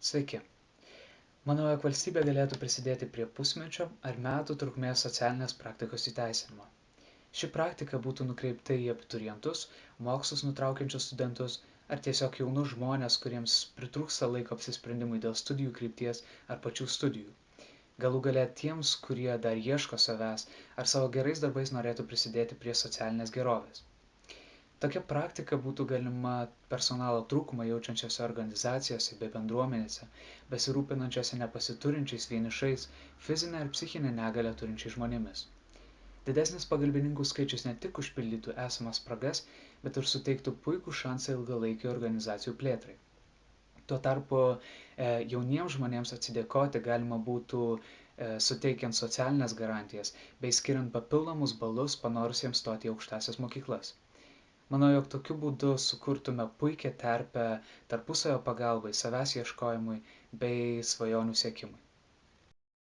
Sveiki. Manau, jog valstybė galėtų prisidėti prie pusmečio ar metų trukmės socialinės praktikos įteisinimo. Ši praktika būtų nukreipta į abiturientus, mokslus nutraukiančius studentus ar tiesiog jaunus žmonės, kuriems pritrūksta laiko apsisprendimui dėl studijų krypties ar pačių studijų. Galų gale tiems, kurie dar ieško savęs ar savo gerais darbais norėtų prisidėti prie socialinės gerovės. Tokia praktika būtų galima personalo trūkumą jaučiančiose organizacijose bei bendruomenėse, besirūpinančiose nepasiturinčiais vienišais, fizinę ar psichinę negalią turinčiais žmonėmis. Didesnis pagalbininkų skaičius ne tik užpildytų esamas spragas, bet ir suteiktų puikų šansą ilgalaikiai organizacijų plėtrai. Tuo tarpu jauniems žmonėms atsidėkoti galima būtų suteikiant socialinės garantijas bei skiriant papildomus balus panorusiems stoti į aukštąsias mokyklas. Manau, jog tokiu būdu sukurtume puikią terpę tarpusavio pagalbai, savęs ieškojimui bei svajonių siekimui.